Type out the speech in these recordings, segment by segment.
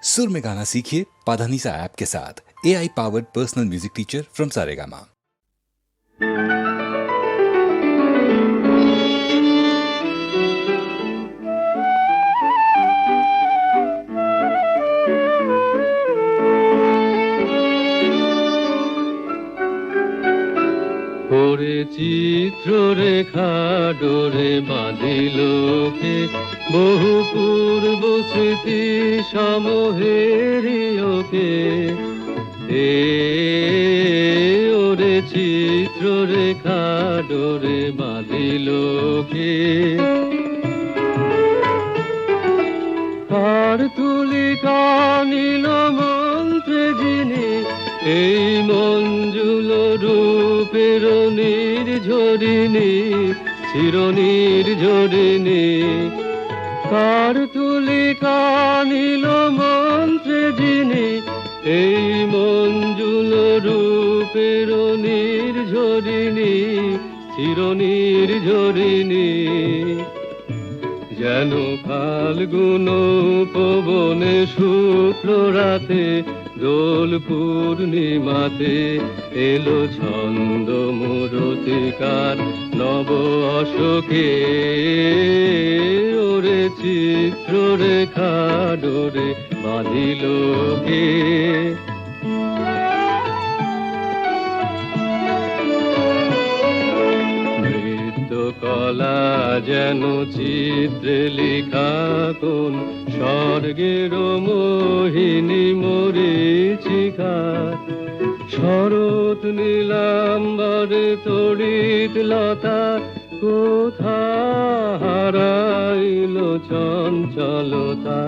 सुर में गाना सीखिए पाधानीसा ऐप के साथ। AI powered personal music teacher from Saregama. চিত্ররেখা ডোরে বাঁধিলোকে বহু পূর্ব স্মৃতি সমহেরিয়োকে ওরে চিত্ররেখা ডোরে বাঁধিলোকে কার তুলিকা নীল মন্ত্রে যিনি এই মঞ্জুল রূপের নির্ঝরিণী চিরনির্ঝরিণী কার তুলিকা নীল মন্ত্রে যিনি এই মঞ্জুল রূপের নির্ঝরিণী চিরনির্ঝরিণী যেন ফাল্গুন পবনে শুক্ল রাতে দোল পূর্ণিমাতে এলো ছন্দ মূরতিকার নব অশোকে ওরে চিত্ররেখা ডোরে বাঁধিলোকে কলা যেন চিত্রে লেখা কোন স্বর্গের মোহিনী মরীচিকা শরৎ নীলাম্বরে তড়িৎ লতা কোথা হারাইল চঞ্চলতা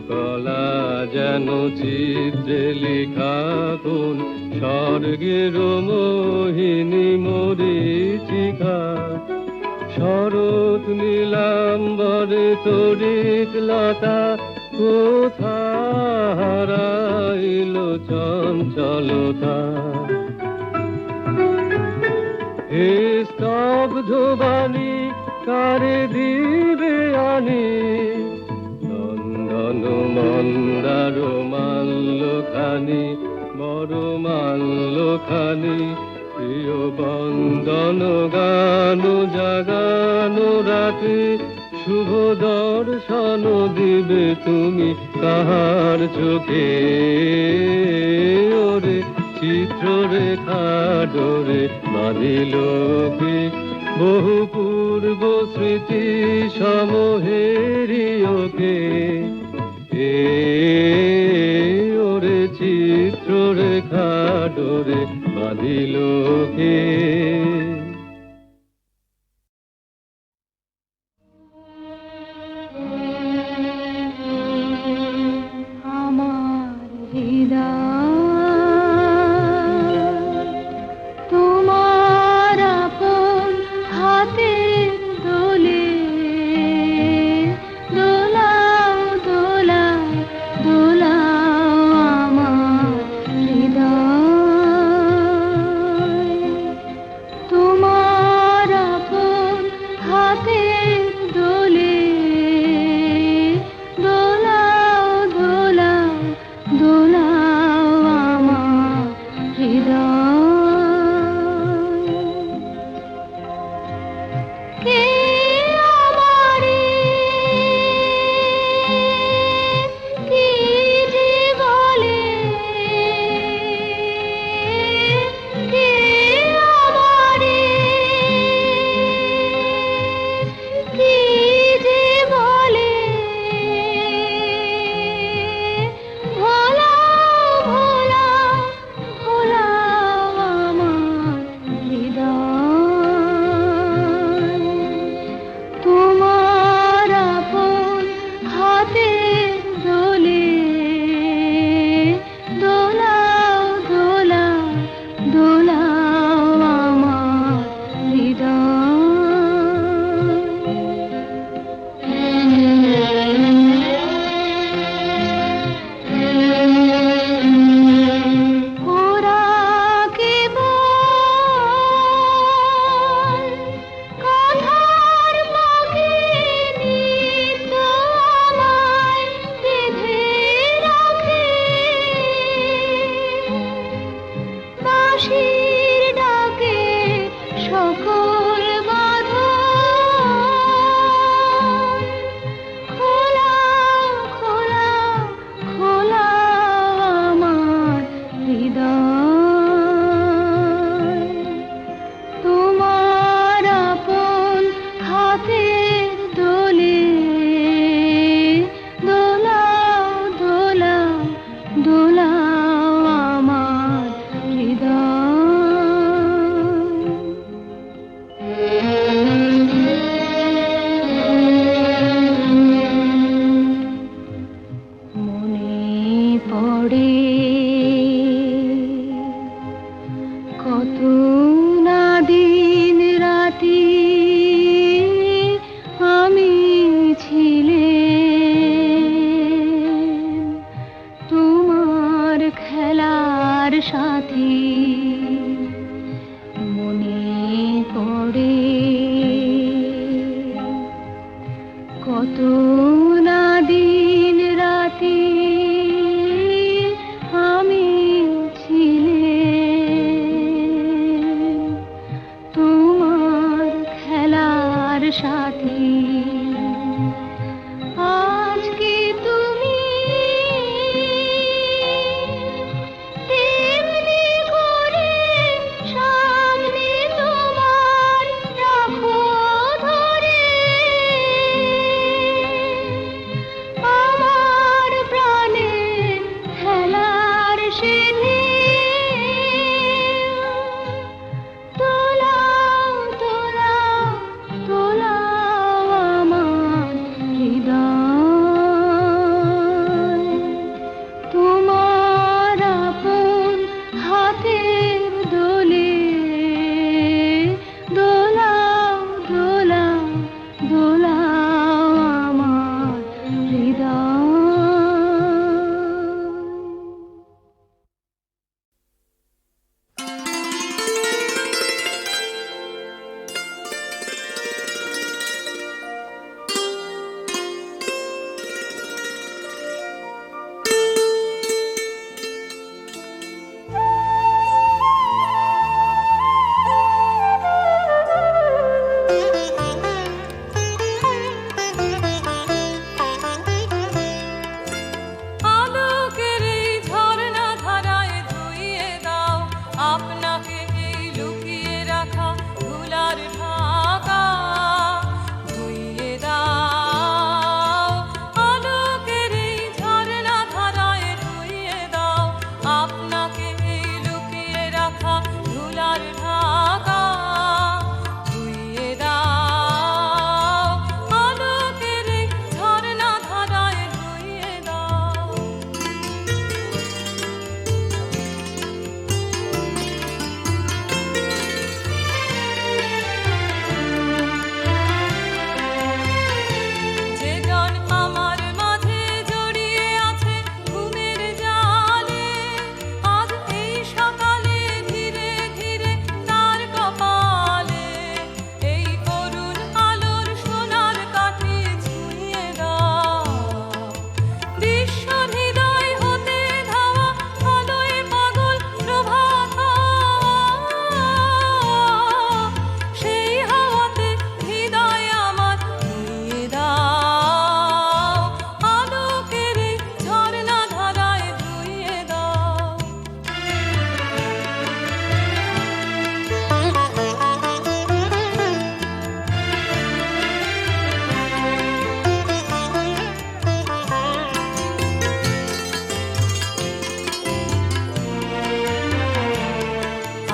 কলা যেন চিত্রে লেখা কোন স্বর্গের মোহিনী মরীচিকা শরৎ নীলাম্বরে তড়িৎ লতা কোথা হারাইল চঞ্চলতা হে স্তব্ধ বাণী কারে দিবে আনি মন্দার মাল্যখানি বড় মাল্যখানি প্রিয় বন্দন গান জাগানো রাতে শুভ দর্শন দিবে তুমি কাহার চোখে ওরে চিত্ররেখা ডোরে বাঁধিলোকে বহু পূর্ব স্মৃতি সমহেরিয়োকে ওরে চিত্ররেখা ডোরে বাঁধিলোকে সাথী মনে পড়ে কত না দিন রাতি আমি ছিলেন তোমার খেলার সাথী। আজকে তুমি তেমনি করে সামনে তোমার রাখো ধরে আমার প্রাণে খেলার সিঁড়ি তোলাও তোলাও তোলাও আমার হৃদয় তোমার আপন হাতের দোলে দোলাও দোলাও দোলাও আমার হৃদয়। আলোকের এই ঝর্ণা ধারায় ধুইয়ে দাও আপনাকে এই লুকিয়ে রাখা ধুলার ঢাকা ধুইয়ে দাও আলোকের এই ঝর্ণা ধারায় ধুইয়ে দাও আপনাকে এই লুকিয়ে রাখা ধুলার ঢাকা ধুইয়ে দাও আলোকের এই ঝর্ণা ধারায় ধুইয়ে দাও। যে গান আমার মাঝে জড়িয়ে আছে ঘুমের জালে আজ এই সকালে ধীরে ধীরে তার কপালে এই করুণ আলোর সোনার কাঠি ছুঁয়ে দাও বিশ্ব হৃদয় হতে ধাওয়া আলোয় পাগল প্রভাত সেই হাওয়াতে হৃদয় আমার ধুইয়ে দাও আলোকের এই ঝর্ণা ধারায় ধুইয়ে দাও।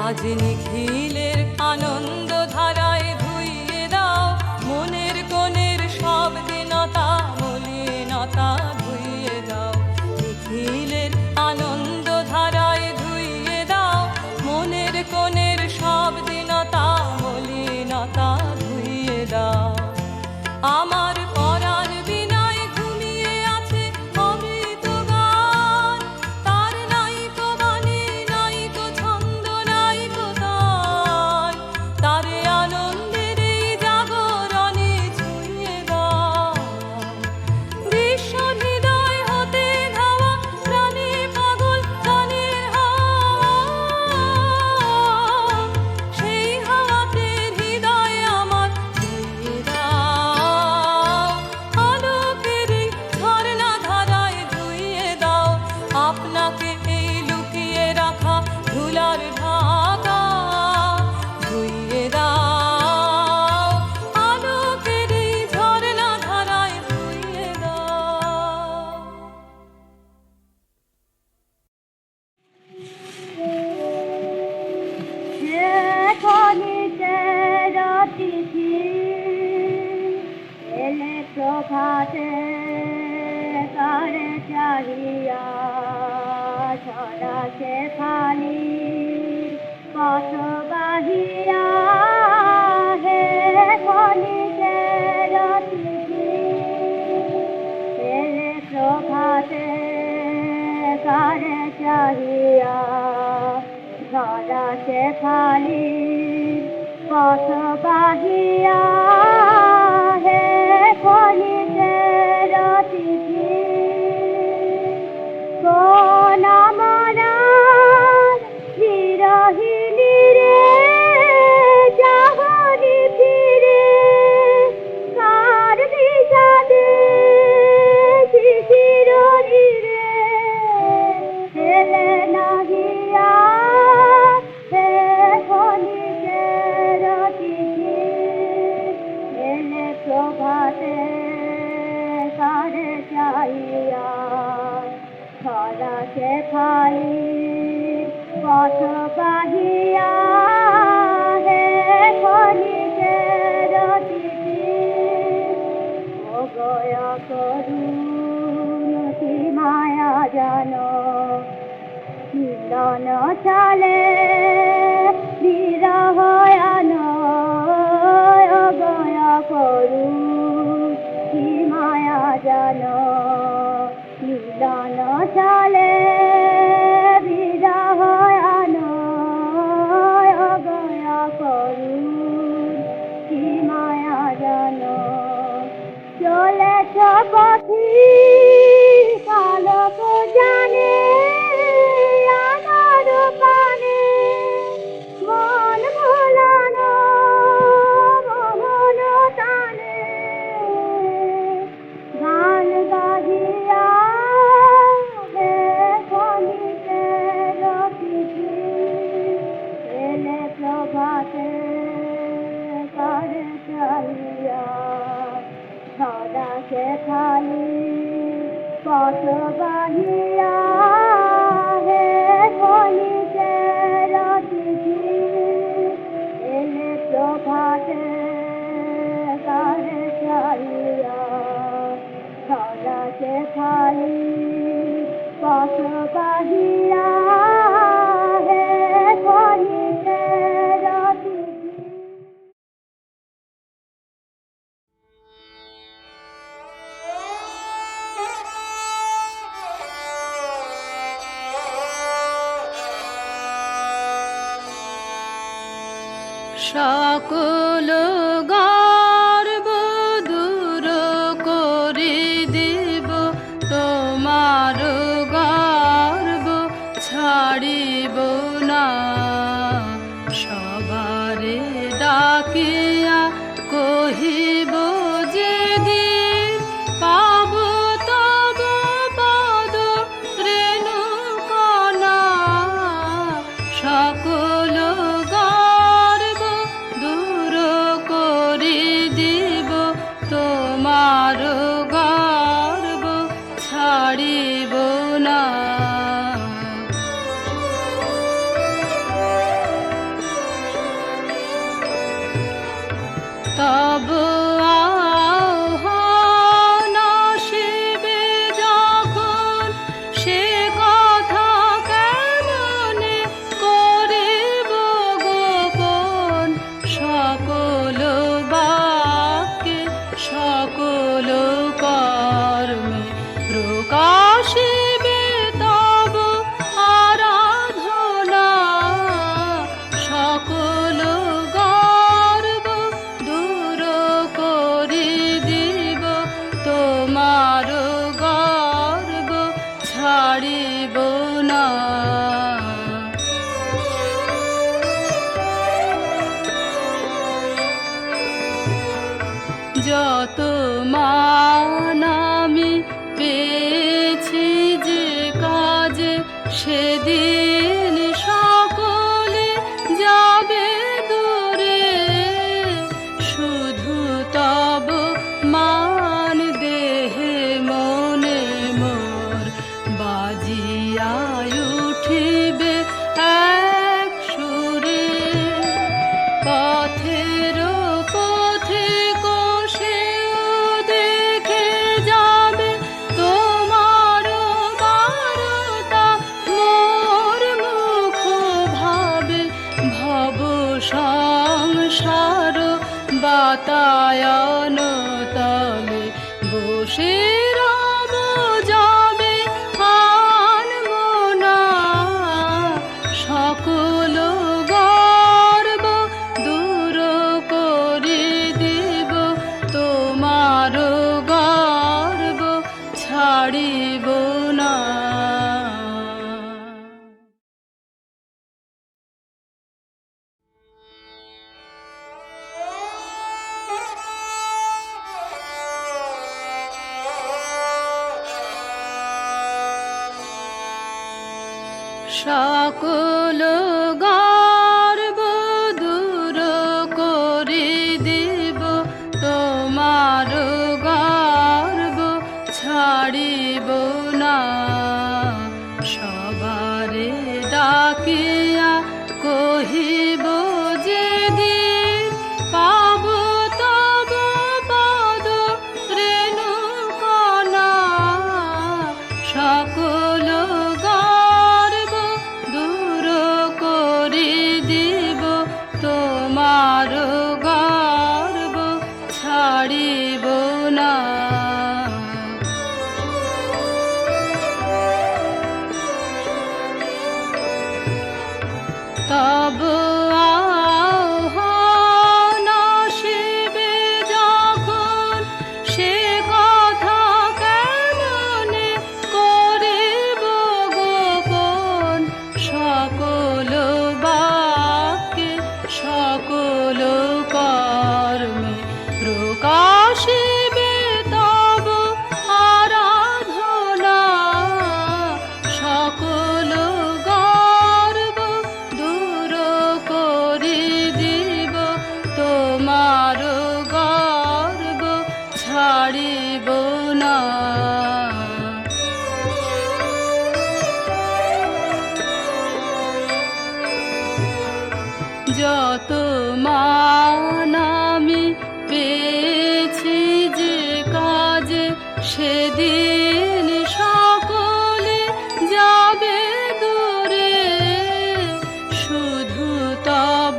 আজ নিখিলের আনন্দ ধারায় ধুইয়ে দাও মনের কোণের সব দীনতা মলিনতা ধুইয়ে দাও নিখিলের আনন্দ ধারায় ধুইয়ে দাও মনের কোণের সব দীনতা মলিনতা ধুইয়ে দাও। আমার পরাণ বিনায় ঘুমিয়ে আছে অমৃত গান তার নাইকো বাণী নাইকো ছন্দ নাইকো গান তারে আনন্দের এই জাগরণে ছুঁয়ে দাও বিশ্ব হৃদয় হতে ধাওয়া প্রাণে পাগল গানের হাওয়া সেই হাওয়াতে হৃদয় আমার ধুইয়ে দাও আলোকের এই ঝর্ণা ধারায় ধুইয়ে দাও আপনাকে এই লুকিয়ে রাখা ধুলার ঢাকা ধুইয়ে দাও আলোকের এই ঝর্ণা ধারায় ধুইয়ে দাও। এলে প্রভাতে তারে চাহিয়া সদাকে ফালি পথ বাহিয়া হে কলিতে রতিকি এলে প্রভাতে কারে চাহিয়া ধরা শেফালি পথ বাহিয়া হে কলিতের তিথি কোন মরার বিরহিনী রে যাহনি ফিরে কার বিষাদে শিশির রে হেলে নাহিয়া হে কলিতের তিথি এলে প্রভাতে কারে চাহিয়া ধরা শেফালি পথ বাহিয়া হে কলিতের তিথি ও গয়া করুণ কি মায়া জানো মিলন চালে বিরহ আনো ও গয়া করুণ কি মায়া জানো মিলন চালে বিরহ আনো ও গয়া করুণ কি মায়া জানো চলেছ পথি কালক জানে আমার পানে মন ভোলানো মোহন টানে গান গাহিয়া হে কলিতের তিথি এলে প্রভাতে কারে চাহিয়া ধরা শেফালি পথ বাহিয়া হে কলিতের তিথি এলে প্রভাতে কারে চাহিয়া ধরা শেফালি পথ বাহিয়া হে কলিতের তিথি সকল গর্ব দূর করে দেব তোমার গর্ব ছাড়িব না সবারে ডাকিয়া কহিব যেদিন পাব তব পদ রেণুকণা সকল গর্ব দূর করে দিব তোমার গর্ব ছাড়িব না তব আহ্বান আসিবে যখন সে কথা কেমনে করিব গোপন সকল বাক্যে সকল কর্মে প্রকাশিবে তব আরাধনা সকল গর্ব দূর করে দিব তোমার গর্ব ছাড়িব না যত মান আমি পেয়েছি যে কাজে সেদিন সকলে যাবে দূরে শুধু তব মান দেহে মনে মোর বাজি ছাড়িব না। সকল গর্ব দূর করে দেব, তোমার গর্ব ছাড়িব না। সবারে ডাকিয়া কহিব যেদিন পাব তব পদ রেণুকণা। সকল গর্ব দূর করে দিব, তোমার গর্ব ছাড়িব না। তব আহ্বান আসিবে যখন, সে কথা কেমনে করিব গোপন। সকল বাক্যে সকল কর্মে প্রকাশিবে তব আরাধনা। সকল গর্ব দূর করে দিব, তোমার গর্ব ছাড়িব না। যত মান আমি পেয়েছি যে কাজে, সেদিন সকলে যাবে দূরে। শুধু তব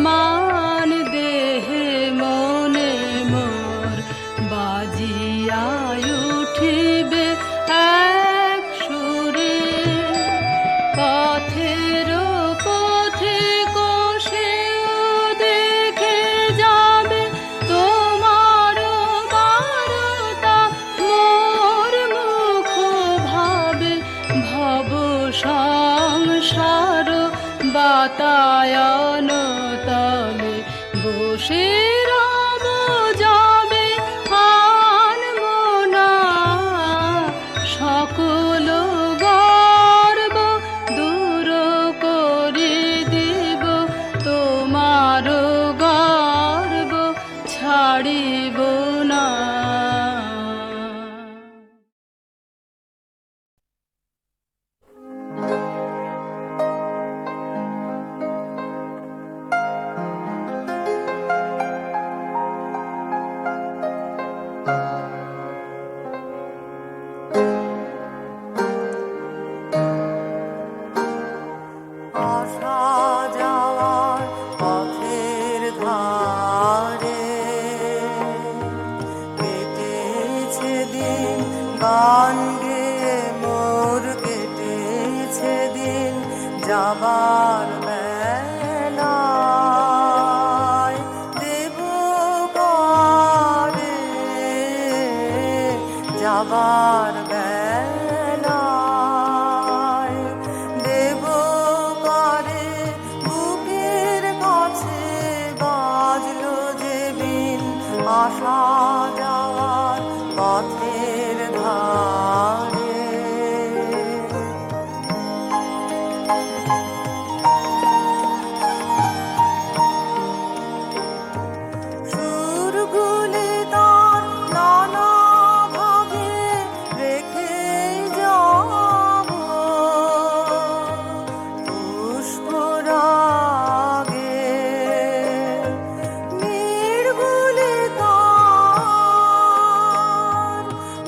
মান দেহে মনে মোর বাজিয়া উঠিবে এক সুরে। পথের পথিক সেও দেখে যাবে তোমার বারতা, মোর মুখ ভাবে ভব সংসার বাতায়ন তলে বসে রব যাবে আনমনা। সকল গর্ব দূর করে দিব, তোমার গর্ব ছাড়িব না। আসা যাওয়ার পথের ধারে কেটেছে দিন, গান গেয়ে মোর কেটেছে দিন। যাবার বেলায় দেব পারে, যাবার বেলায় দেব পারে। বুকের কাছে বাজলো যে বিন, আসা যাওয়ার পথের ধারে। সুরগুলি তার নানা ভাগে রেখে যাব, পুষ্পরাগে নির্গুলি তার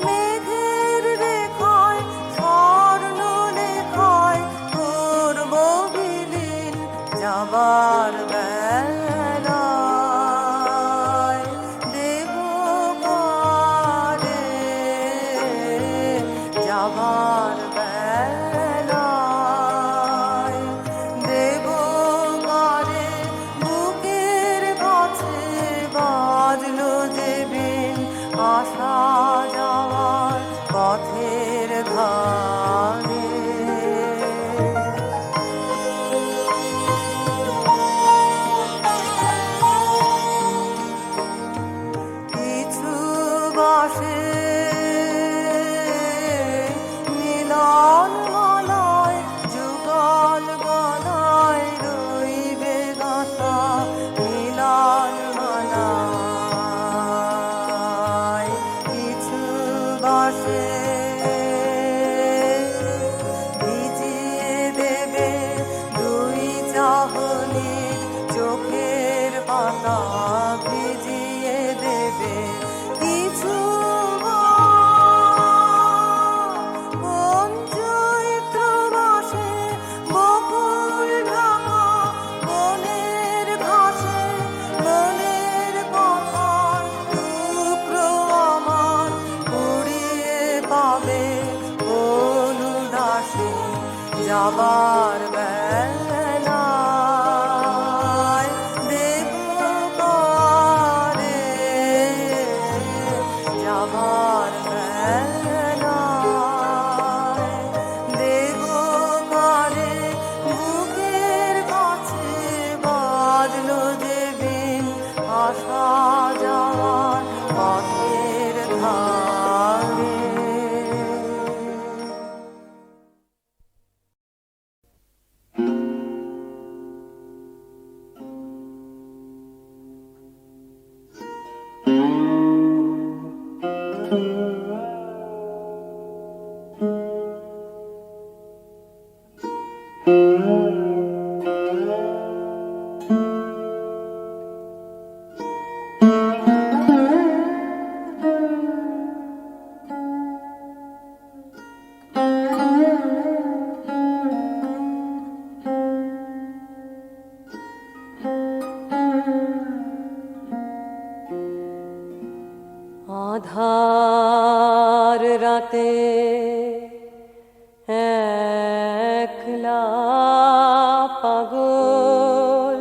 মেঘের রেখায় স্বর্ণ লেখায় করব বিলীন। যাবার বেলায় দেব পারে, যাবার বেলায় দেব পারে। বুকের কাছে বাজলো যে বিন, আসা যাওয়ার পথ কোন চৈত্র মাসে বকুল ঢাকা বনের ঘাসে মনের কথার টুকরো আমার কুড়িয়ে পাবে কোন উদাসে যাবার বেলায় দেব করে যাবার বেলায় দেব করে বুকের কাছে বাজলো যে বিন আসা যাওয়ার পথের ধারে। আধার রাতে একলা পাগল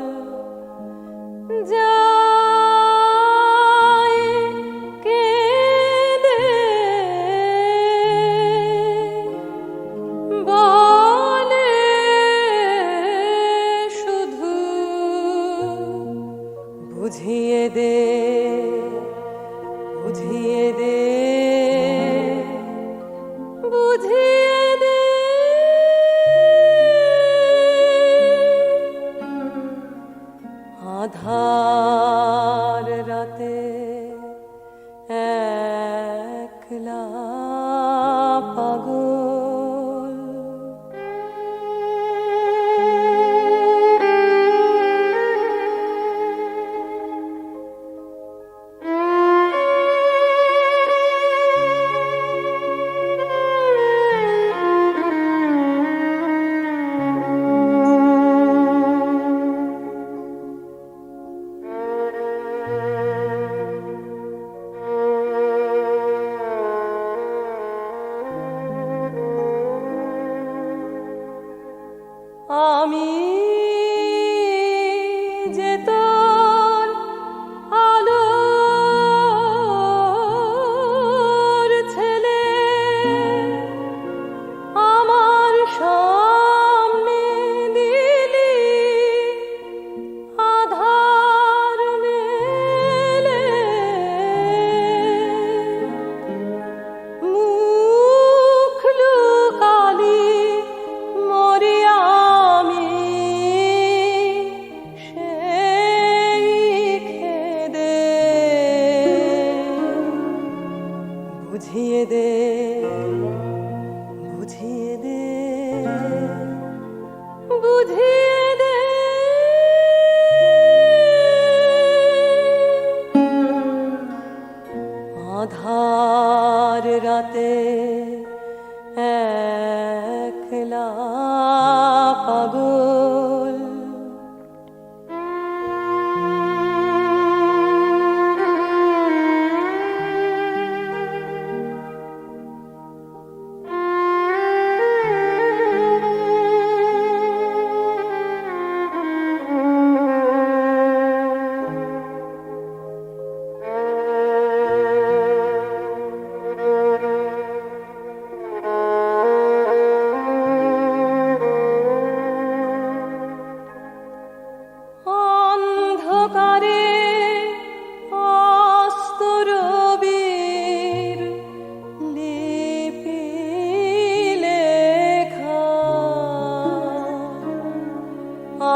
যায় কেঁদে বলে শুধু বুঝিয়ে দে বুঝিয়ে দে বুঝিয়ে দে আধার রাতে একলা পাগল আমি যে তোর আলোর ছেলে আমার সামনে দিলি আধার মেলে মুখ লুকালি মরিয়া বুঝিয়ে দে বুঝিয়ে দে বুঝিয়ে দে আধার রাতে একলা পাগল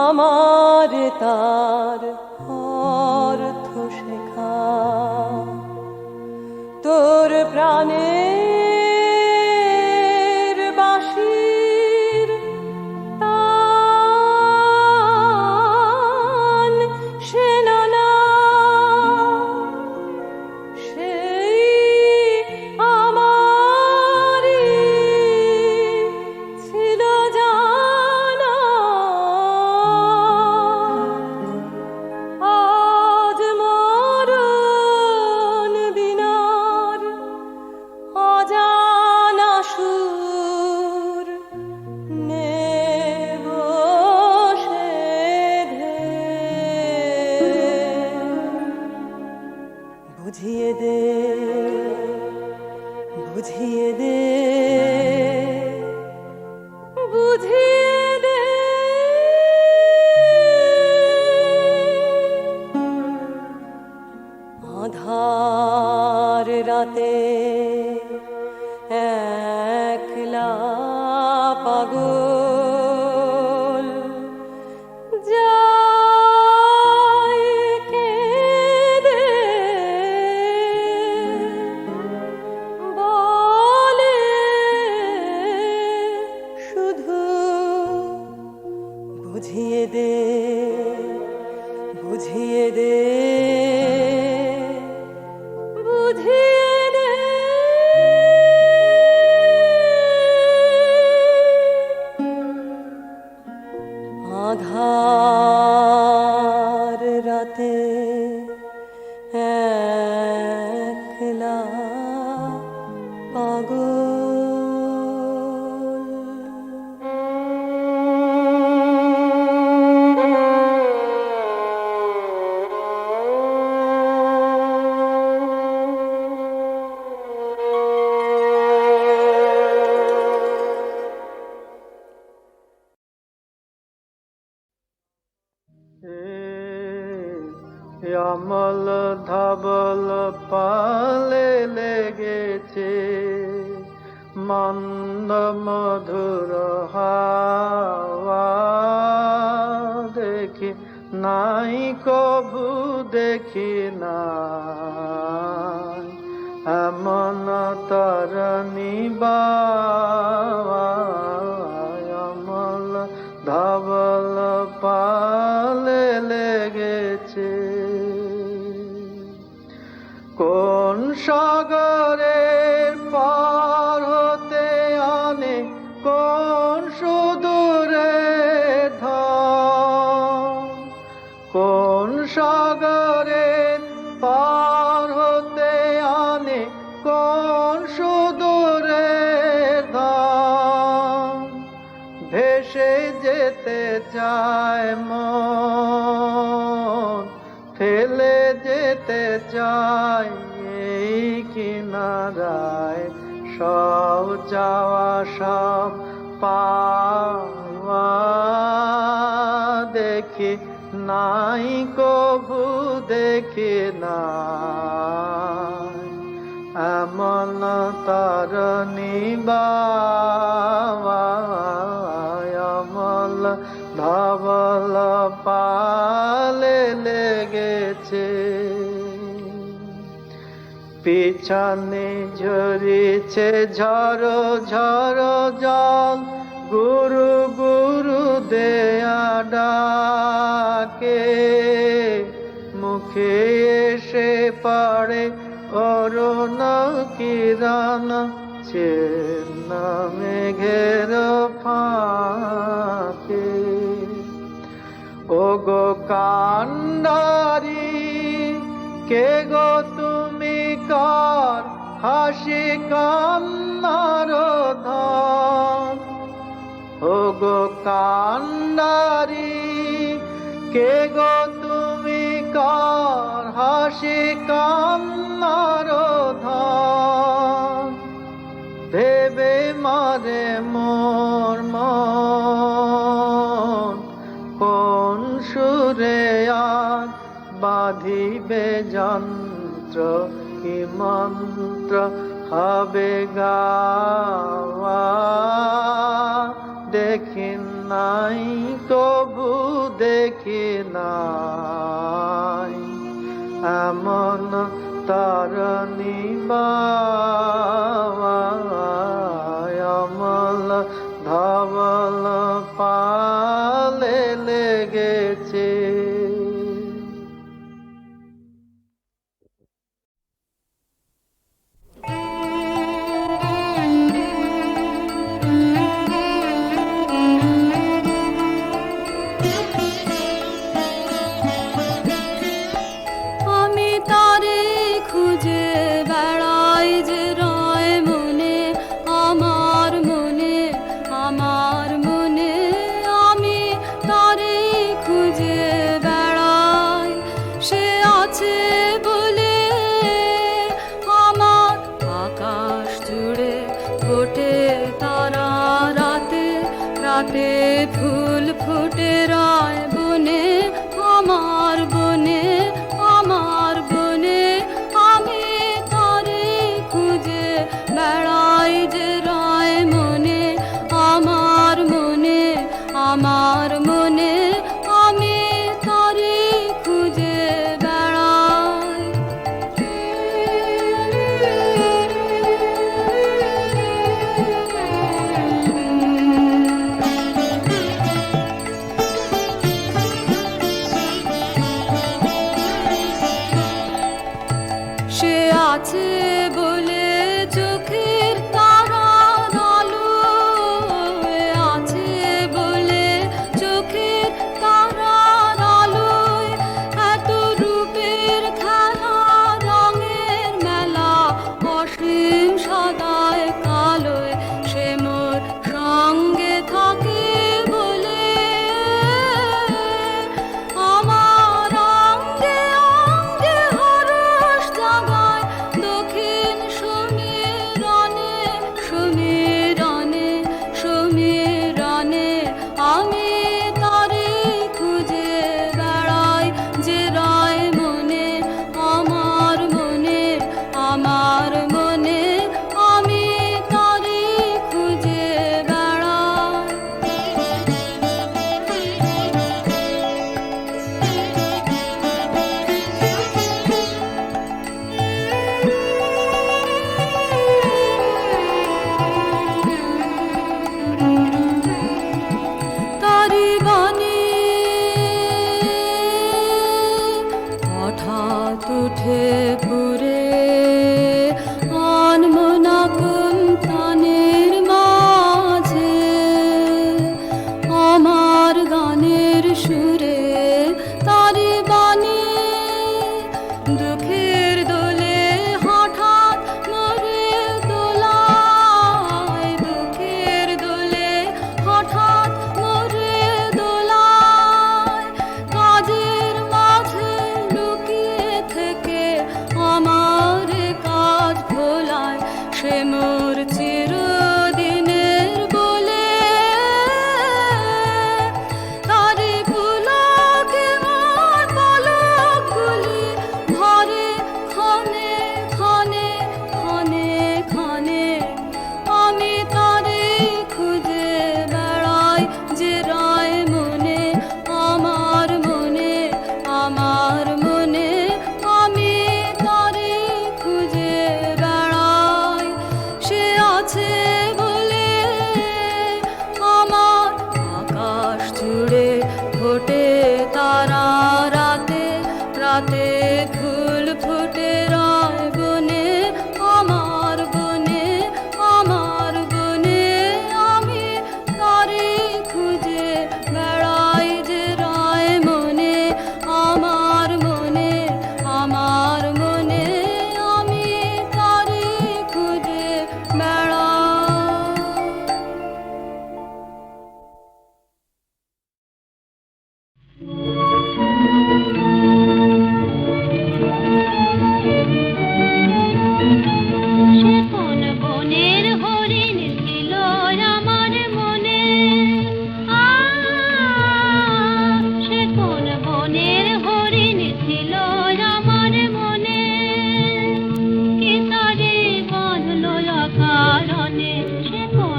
আমার তার অর্থ শেখা তোর প্রাণের বাঁশির তান সে নানা সেই আমারি দে, বুঝিয়ে দে, বুঝিয়ে দে। আধার রাতে একলা পাগল। অমল ধবল পালে লেগেছে মন্দ মধুর হাওয়া, দেখি নাই কভু দেখি নাই এমন তরণী বাওয়া। অমল ধবল পালে লেগেছে কোন সাগরের পার হতে আনে কোন সুদূরে ধাম, কোন সাগরের পার হতে আনে কোন সুদূরে ধাম। ভেসে যেতে চায় মন, ফেলে যেতে চায় এই কিনারায়, সব যাওয়া সব পাওয়া, দেখি নাই কভু দেখি নাই এমন তরণী বাওয়া। অমল ধবল পালে লেগেছে পিছনে ঝরিছে ঝড়ো ঝড়ো জল, গুরু গুরু দেয়া ডাকে, মুখে এসে পড়ে অরুণ কিরণ ছিন্ন মেঘের ফাঁকে। ও গো কান্ডারি কে গো তুমি, কার হাসি কান্নার ধন। ও গো কান্ডারি কে গো তুমি, কার হাসি কান্নার ধন। ভেবে মারে মোর মন কোন সুরে আজ বাঁধিবে যন্ত্র, কি মন্ত্র হবে গাওয়া, দেখি নাই কভু দেখি নাই এমন তরণী বাওয়া। অমল ধবল পালে লেগেছে। আমি তারে খুঁজে বেড়াই যে রয় মনে, আমার মনে, আমার মনে। আমি তারে খুঁজে বেড়াই, সে আছে বলে আমার আকাশ জুড়ে ফোটে তারা রাতে, রাতে ফুল ফুটে রয় বনে, আমার বনে, আমার বনে। আমি তারে খুঁজে বেড়াই যে রয় মনে, আমার মনে, আমার মনে। আমি তারে খুঁজে বেড়াই।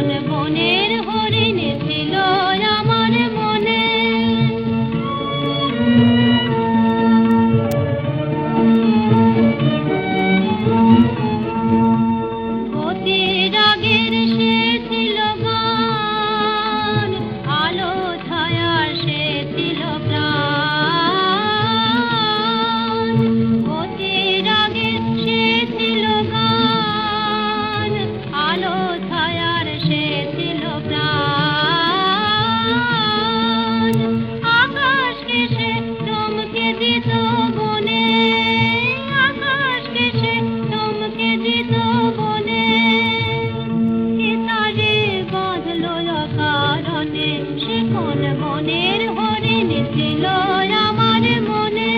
কোন বনের হরিণ ছিল আমার মনে অতি রাগের সে ছিল গান আলো ছায়ার সে ছিল প্রাণ অতি রাগের সে ছিল গান আলো ছায়ার সে ছিল প্রাণ আকাশকে সে চমকে দিত বনে আকাশকে সে চমকে দিত বনে কে তারে বাঁধলো কারণে সে কোন মনের হরিণ ছিল আমার মনে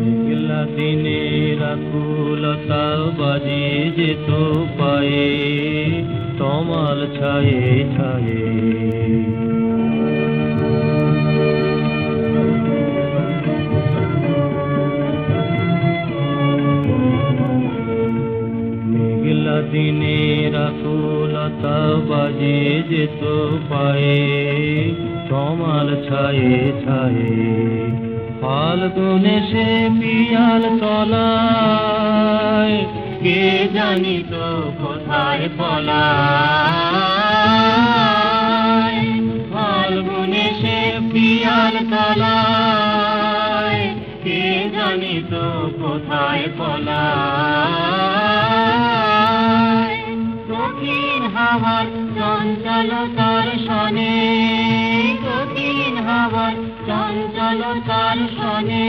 মেঘলা দিনের আকুলতা বাজে যেত পায়ে তমাল ছায়ে ছায়ে মেঘলা দিনের আকুলতা বাজে যেত পায়ে তমাল ছায়ে ছায়ে ফাল্গুনে সে পিয়াল তলায় কে জানিত কোথায় পলায় ফাল্গুনে সে পিয়াল তলায় কে জানিত কোথায় পলায় দক্ষিণ হাওয়ার চঞ্চলতার শনে দক্ষিণ হাওয়ার চঞ্চলতার শনে